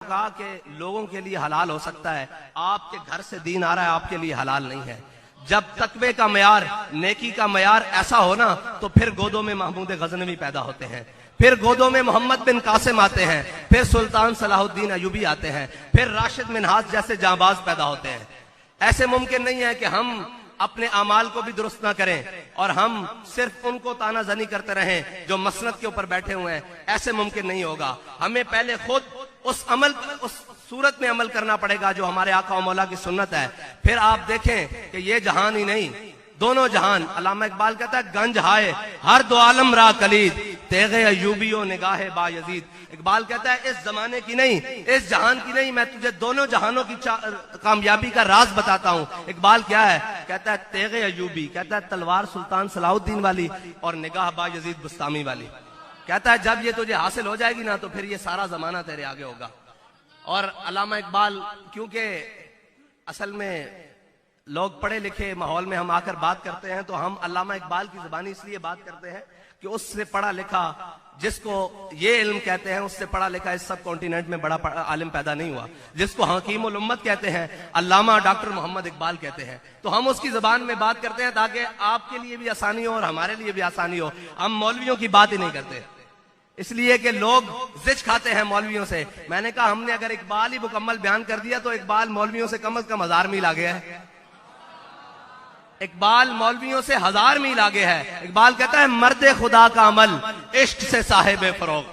کہا کہ لوگوں کے لیے حلال ہو سکتا ہے، آپ کے گھر سے دین آ رہا ہے، آپ کے لیے حلال نہیں ہے۔ جب تقوی کا معیار، نیکی کا معیار ایسا ہونا تو پھر گودوں میں محمود غزنوی پیدا ہوتے ہیں، پھر گودوں میں محمد بن قاسم آتے ہیں، پھر سلطان صلاح الدین ایوبی آتے ہیں، پھر راشد منہاج جیسے جانباز پیدا ہوتے ہیں۔ ایسے ممکن نہیں ہے کہ ہم اپنے اعمال کو بھی درست نہ کریں اور ہم صرف ان کو تانا زنی کرتے رہیں جو مسند کے اوپر بیٹھے ہوئے ہیں، ایسے ممکن نہیں ہوگا۔ ہمیں پہلے خود اس صورت میں عمل کرنا پڑے گا جو ہمارے آقا و مولا کی سنت ہے، پھر آپ دیکھیں کہ یہ جہان ہی نہیں، دونوں جہان۔ علامہ اقبال کہتا ہے گنج ہائے ہر دو عالم را کلید، تیغ ایوبی و نگاہ با یزید۔ اقبال کہتا ہے اس زمانے کی نہیں، اس جہان کی نہیں، میں تجھے دونوں جہانوں کی کامیابی کا راز بتاتا ہوں۔ اقبال کیا ہے؟ کہتا ہے تیغ ایوبی، کہتا ہے تلوار سلطان صلاح الدین والی، اور نگاہ با یزید بستامی والی۔ کہتا ہے جب یہ تجھے حاصل ہو جائے گی نا تو پھر یہ سارا زمانہ تیرے آگے ہوگا۔ اور علامہ اقبال، کیونکہ اصل میں لوگ پڑھے لکھے ماحول میں ہم آ کر بات کرتے ہیں تو ہم علامہ اقبال کی زبانی اس لیے بات کرتے ہیں کہ اس سے پڑھا لکھا، جس کو یہ علم کہتے ہیں، اس سے پڑھا لکھا اس سب کانٹیننٹ میں بڑا عالم پیدا نہیں ہوا، جس کو حکیم الامت کہتے ہیں، علامہ ڈاکٹر محمد اقبال کہتے ہیں۔ تو ہم اس کی زبان میں بات کرتے ہیں تاکہ آپ کے لیے بھی آسانی ہو اور ہمارے لیے بھی آسانی ہو۔ ہم مولویوں کی بات ہی نہیں کرتے، اس لیے کہ لوگ زچ کھاتے ہیں مولویوں سے۔ میں نے کہا ہم نے اگر اقبال ہی مکمل بیان کر دیا تو اقبال مولویوں سے کم از کم 1000 میل آگے ہے، اقبال مولویوں سے 1000 میل آگے ہے۔ اقبال کہتا ہے مرد خدا کا عمل عشق سے صاحب فروغ۔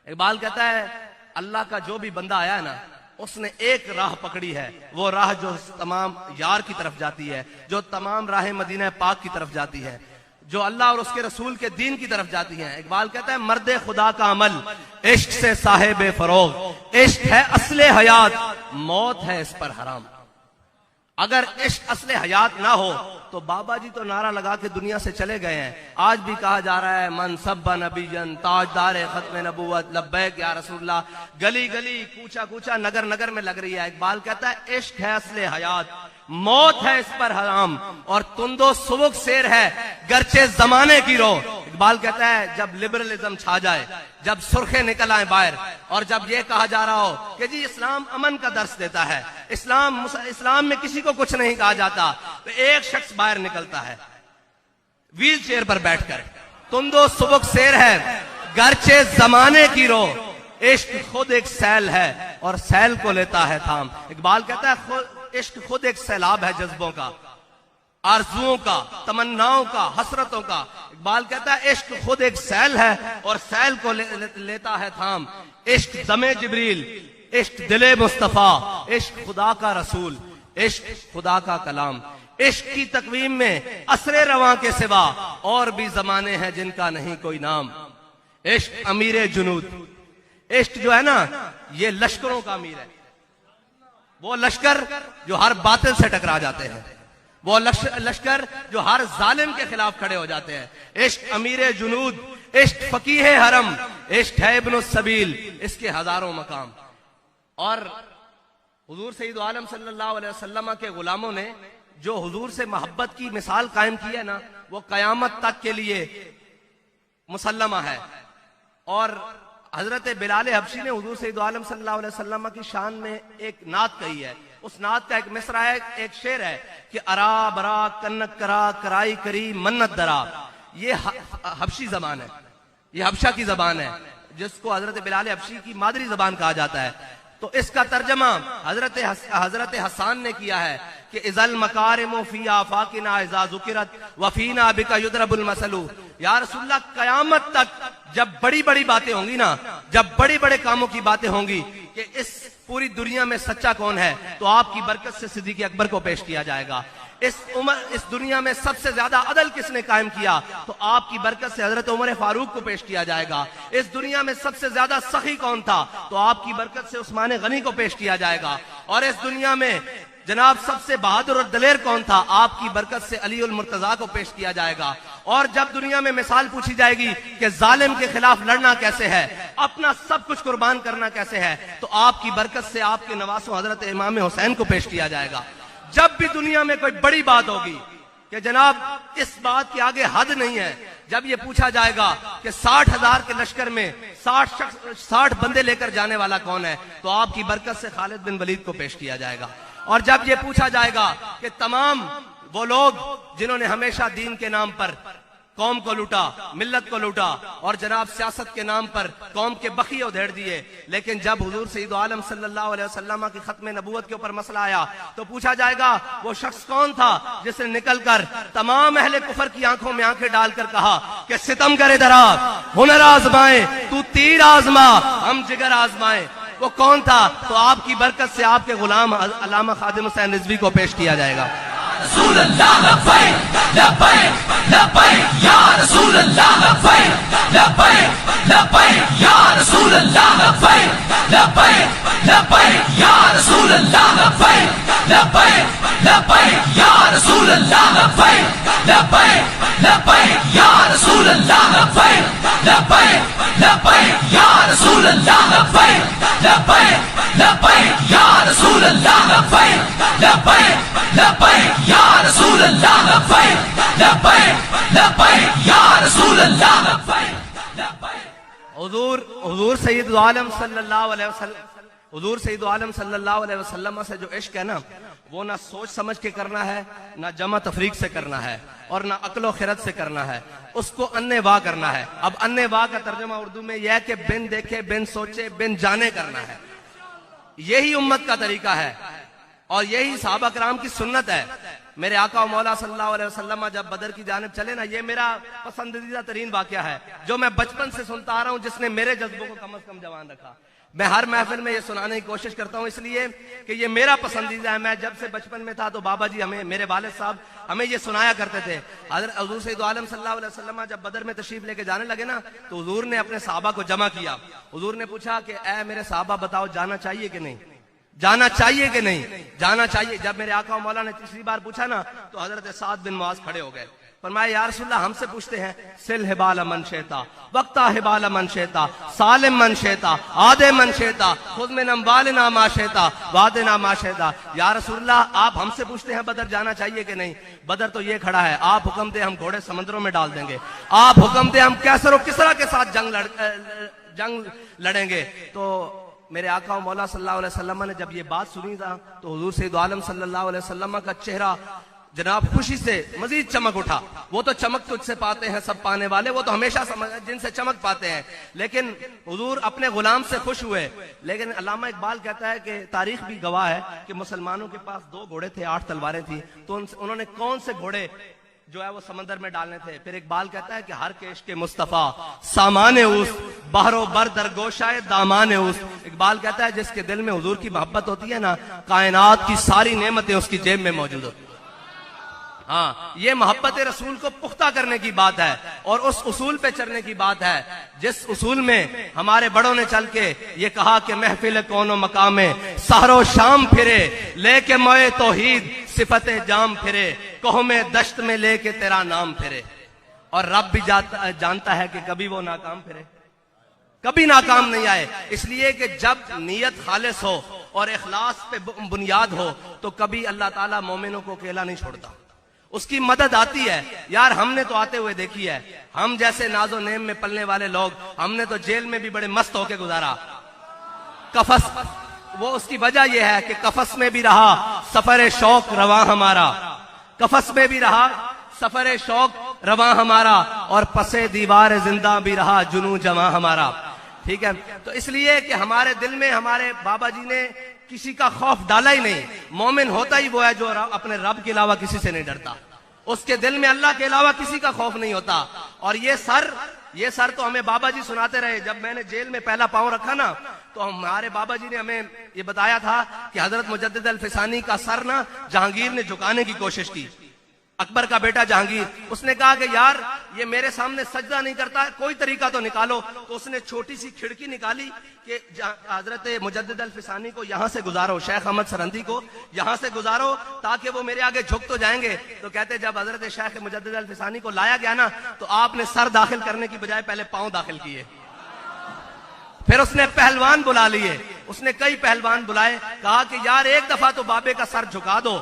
اقبال کہتا ہے اللہ کا جو بھی بندہ آیا ہے نا، اس نے ایک راہ پکڑی ہے، وہ راہ جو تمام یار کی طرف جاتی ہے، جو تمام راہ مدینہ پاک کی طرف جاتی ہے، جو اللہ اور اس کے رسول کے دین کی طرف جاتی ہیں۔ اقبال کہتا ہے مرد خدا کا عمل عشق سے صاحب فروغ، عشق ہے اصل حیات، موت ہے اس پر حرام۔ اگر عشق اصل حیات نہ ہو تو بابا جی تو نعرہ لگا کے دنیا سے چلے گئے ہیں۔ آج بھی کہا جا رہا ہے من سب نبیًا تاجدار ختم نبوت لبیک یا رسول اللہ، گلی گلی کوچا کوچا نگر نگر میں لگ رہی ہے۔ اقبال کہتا ہے عشق ہے اصل حیات، موت ہے اس پر حرام، اور تندو سبک سیر ہے گرچہ زمانے کی رو۔ اقبال کہتا ہے جب لبرلزم چھا جائے، جب سرخے نکل آئیں باہر، اور جب یہ کہا جا رہا ہو کہ جی اسلام امن کا درس دیتا ہے، اسلام میں کسی کو کچھ نہیں کہا جاتا، تو ایک شخص باہر نکلتا ہے ویل چیئر پر بیٹھ کر، تندو سبک سیر ہے گرچہ زمانے کی رو، عشق خود ایک سیل ہے اور سیل کو لیتا ہے تھام۔ اقبال کہتا ہے عشق خود ایک سیلاب ہے جذبوں کا، آرزوؤں کا، تمناؤں کا، حسرتوں کا۔ اقبال کہتا ہے عشق خود ایک سیل ہے اور سیل کو لیتا ہے تھام۔ عشق دم جبریل، عشق دل مصطفیٰ، عشق خدا کا رسول، عشق خدا کا کلام۔ عشق کی تقویم میں عصر رواں کے سوا اور بھی زمانے ہیں جن کا نہیں کوئی نام۔ عشق امیر جنود، عشق جو ہے نا یہ لشکروں کا امیر ہے، وہ لشکر جو ہر باطل سے ٹکرا جاتے ہیں، وہ لشکر جو ہر ظالم کے خلاف کھڑے ہو جاتے ہیں۔ عشق امیر جنود، عشق فقیہ حرم، عشق ہے ابن السبیل، اس کے ہزاروں مقام۔ اور حضور سید عالم صلی اللہ علیہ وسلم کے غلاموں نے جو حضور سے محبت کی مثال قائم کی ہے نا، وہ قیامت تک کے لیے مسلمہ ہے۔ اور حضرت بلال حبشی نے حضور سید عالم صلی اللہ علیہ وسلم کی شان میں ایک نعت کہی ہے، اس نعت کا ایک مصرع ہے، ایک شعر ہے کہ ارا برا کنک کرا کرائی کری منت درا۔ یہ حبشی زبان ہے، یہ حبشہ کی زبان ہے جس کو حضرت بلال حبشی کی مادری زبان کہا جاتا ہے۔ تو اس کا ترجمہ حضرت حسان نے کیا ہے کہ اذا المکارم فی آفاقنا اذا ذکرت وفینا بک یضرب المثل۔ یا رسول اللہ قیامت تک جب بڑی بڑی باتیں ہوں گی نا، جب بڑے بڑے کاموں کی باتیں ہوں گی کہ اس پوری دنیا میں سچا کون ہے، تو آپ کی برکت سے صدیق اکبر کو پیش کیا جائے گا۔ اس دنیا میں سب سے زیادہ عدل کس نے قائم کیا، تو آپ کی برکت سے حضرت عمر فاروق کو پیش کیا جائے گا۔ اس دنیا میں سب سے زیادہ سخی کون تھا، تو آپ کی برکت سے عثمان غنی کو پیش کیا جائے گا۔ اور اس دنیا میں جناب سب سے بہادر اور دلیر کون تھا، آپ کی برکت سے علی المرتضیٰ کو پیش کیا جائے گا۔ اور جب دنیا میں مثال پوچھی جائے گی کہ ظالم کے خلاف لڑنا کیسے ہے، اپنا سب کچھ قربان کرنا کیسے ہے، تو آپ کی برکت سے آپ کے نواسوں حضرت امام حسین کو پیش کیا جائے گا۔ جب بھی دنیا میں کوئی بڑی بات ہوگی کہ جناب اس بات کے آگے حد نہیں ہے، جب یہ پوچھا جائے گا کہ 60,000 کے لشکر میں 60 بندے لے کر جانے والا کون ہے، تو آپ کی برکت سے خالد بن ولید کو پیش کیا جائے گا۔ اور جب یہ پوچھا جائے گا کہ تمام وہ لوگ جنہوں نے ہمیشہ دین کے نام پر قوم کو لوٹا، ملت کو لوٹا، اور جناب سیاست کے نام پر قوم کے بخیے ادھیڑ دیے، لیکن جب حضور سید عالم صلی اللہ علیہ وسلم کی ختم نبوت کے اوپر مسئلہ آیا تو پوچھا جائے گا وہ شخص کون تھا جس نے نکل کر تمام اہل کفر کی آنکھوں میں آنکھیں ڈال کر کہا کہ ستم کرے درا، ہنر آزمائیں، تو تیر آزما، ہم جگر آزمائیں۔ وہ کون تھا؟ تو آپ کی برکت سے آپ کے غلام علامہ خادم حسین رضوی کو پیش کیا جائے گا۔ رسول اللہ لبیک لبیک لبیک یا رسول اللہ لبیک لبیک لبیک یا رسول اللہ لبیک لبیک لبیک یا رسول اللہ لبیک لبیک لبیک یا رسول اللہ لبیک لبیک لبیک یا رسول اللہ لبیک لبیک لبیک یا رسول اللہ لبیک لبیک لبیک یا رسول اللہ لبیک لبیک لبیک یا رسول اللہ لبیک لبیک لبیک یا رسول اللہ لبیک لبیک۔ حضور سید عالم صلی اللہ علیہ وسلم، حضور سید عالم صلی اللہ علیہ وسلم سے جو عشق ہے نا، وہ نہ سوچ سمجھ کے کرنا ہے، نہ جمع تفریق سے کرنا ہے، اور نہ عقل و خرد سے کرنا ہے، اس کو انے واہ کرنا ہے۔ اب انے واہ کا ترجمہ اردو میں یہ ہے کہ بن دیکھے، بن سوچے، بن جانے کرنا ہے۔ یہی امت کا طریقہ ہے اور یہی صحابہ کرام کی سنت ہے۔ میرے آقا و مولا صلی اللہ علیہ وسلم جب بدر کی جانب چلے نا، یہ میرا پسندیدہ ترین واقعہ ہے جو میں بچپن سے سنتا آ رہا ہوں، جس نے میرے جذبوں کو کم از کم جوان رکھا۔ میں ہر محفل میں یہ سنانے کی کوشش کرتا ہوں، اس لیے کہ یہ میرا پسندیدہ ہے۔ میں جب سے بچپن میں تھا تو بابا جی ہمیں، میرے والد صاحب ہمیں یہ سنایا کرتے تھے۔ حضور سید عالم صلی اللہ علیہ وسلم جب بدر میں تشریف لے کے جانے لگے نا، تو حضور نے اپنے صحابہ کو جمع کیا۔ حضور نے پوچھا کہ اے میرے صحابہ بتاؤ، جانا چاہیے کہ نہیں؟ جانا چاہیے کہ نہیں؟ جانا چاہیے۔ جب میرے آقا و مولا نے تیسری بار پوچھا نا، تو حضرت سعد بن معاذ کھڑے ہو گئے۔ فرمایا یا رسول اللہ، ہم سے پوچھتے ہیں سل حبال من شیتا، وقتا حبال من شیتا، سالم من شیتا، آدے من شیتا، خذ من اموالنا ما شیتا وعدنا ما شیتا۔ یا رسول اللہ، آپ ہم سے پوچھتے ہیں بدر جانا چاہیے کہ نہیں؟ بدر تو یہ کھڑا ہے، آپ حکم دیں ہم گھوڑے سمندروں میں ڈال دیں گے، آپ حکم دیں ہم کیسر و کسرا کے ساتھ جنگ لڑیں گے۔ تو میرے آقا و مولا صلی اللہ علیہ وسلم نے جب یہ بات سنی تھا تو حضور سید عالم صلی اللہ علیہ وسلم کا چہرہ جناب خوشی سے مزید چمک اٹھا۔ وہ تو چمک تجھ سے پاتے ہیں سب پانے والے، وہ تو ہمیشہ جن سے چمک پاتے ہیں، لیکن حضور اپنے غلام سے خوش ہوئے۔ لیکن علامہ اقبال کہتا ہے کہ تاریخ بھی گواہ ہے کہ مسلمانوں کے پاس 2 گھوڑے تھے، 8 تلواریں تھیں، تو انہوں نے کون سے گھوڑے جو ہے وہ سمندر میں ڈالنے تھے؟ پھر اقبال کہتا ہے کہ ہر کے عشق مصطفیٰ سامان اوس، بحر و بر در گوشائے دامان اوس۔ اقبال کہتا ہے جس کے دل میں حضور کی محبت ہوتی ہے نا، کائنات کی ساری نعمتیں اس کی جیب میں موجود ہوتی ہیں۔ ہاں، یہ محبت رسول کو پختہ کرنے کی بات ہے اور اس اصول پہ چلنے کی بات ہے جس اصول میں ہمارے بڑوں نے چل کے یہ کہا کہ محفل کون و مقام سحر و شام پھرے، لے کے موئے توحید صفت جام پھرے، کوہ میں دشت میں لے کے تیرا نام پھرے۔ اور رب بھی جانتا ہے کہ کبھی وہ ناکام پھرے، کبھی ناکام نہیں آئے، اس لیے کہ جب نیت خالص ہو اور اخلاص پہ بنیاد ہو تو کبھی اللہ تعالیٰ مومنوں کو اکیلا نہیں چھوڑتا، اس کی مدد آتی ہے۔ یار ہم نے تو آتے ہوئے دیکھی ہے، ہم جیسے ناز و نعم میں پلنے والے لوگ، ہم نے تو جیل میں بھی بڑے مست ہو کے گزارا۔ کفس، وہ اس کی وجہ یہ ہے کہ کفس میں بھی رہا سفر شوق رواں ہمارا، کفس میں بھی رہا سفر شوق رواں ہمارا، اور پسے دیوار زندہ بھی رہا جنوں جواں ہمارا۔ ٹھیک ہے، تو اس لیے کہ ہمارے دل میں ہمارے بابا جی نے کسی کا خوف ڈالا ہی نہیں۔ مومن ہوتا ہی وہ ہے جو اپنے رب کے علاوہ کسی سے نہیں ڈرتا، اس کے دل میں اللہ کے علاوہ کسی کا خوف نہیں ہوتا۔ اور یہ سر تو ہمیں بابا جی سناتے رہے۔ جب میں نے جیل میں پہلا پاؤں رکھا نا، تو ہمارے بابا جی نے ہمیں یہ بتایا تھا کہ حضرت مجدد الفسانی کا سر نا جہانگیر نے جھکانے کی کوشش کی، اکبر کا بیٹا جہانگیر۔ اس نے کہا کہ یار یہ میرے سامنے سجدہ نہیں کرتا ہے، کوئی طریقہ تو نکالو۔ تو اس نے چھوٹی سی کھڑکی نکالی کہ حضرت مجدد الفسانی کو یہاں سے گزارو، شیخ احمد سرندی کو یہاں سے گزارو تاکہ وہ میرے آگے جھک تو جائیں گے۔ تو کہتے جب حضرت شیخ مجدد الفسانی کو لایا گیا نا، تو آپ نے سر داخل کرنے کی بجائے پہلے پاؤں داخل کیے۔ پھر اس نے پہلوان بلا لیے، اس نے کئی پہلوان بلائے، کہا کہ یار ایک دفعہ تو بابے کا سر جھکا دو۔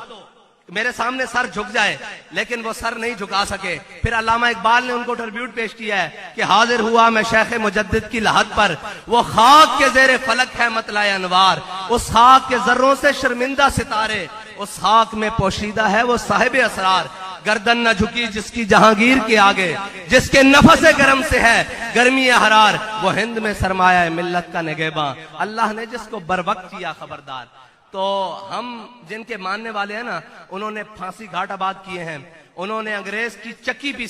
میرے سامنے سر جھک جائے، لیکن وہ سر نہیں جھکا سکے۔ پھر علامہ اقبال نے ان کو ٹربیوٹ پیش کیا ہے کہ حاضر ہوا میں شیخ مجدد کی لحد پر، وہ خاک کے زیر فلک ہے مطلع انوار، اس خاک کے ذروں سے شرمندہ ستارے، اس خاک میں پوشیدہ ہے وہ صاحب اسرار، گردن نہ جھکی جس کی جہانگیر کے آگے، جس کے نفس گرم سے ہے گرمی حرار، وہ ہند میں سرمایہ ملت کا نگہباں، اللہ نے جس کو بر وقت کیا خبردار۔ تو ہم جن کے ماننے والے ہیں نا، انہوں نے پھانسی گھاٹ آباد کیے ہیں، انہوں نے انگریز کی چکی پیسی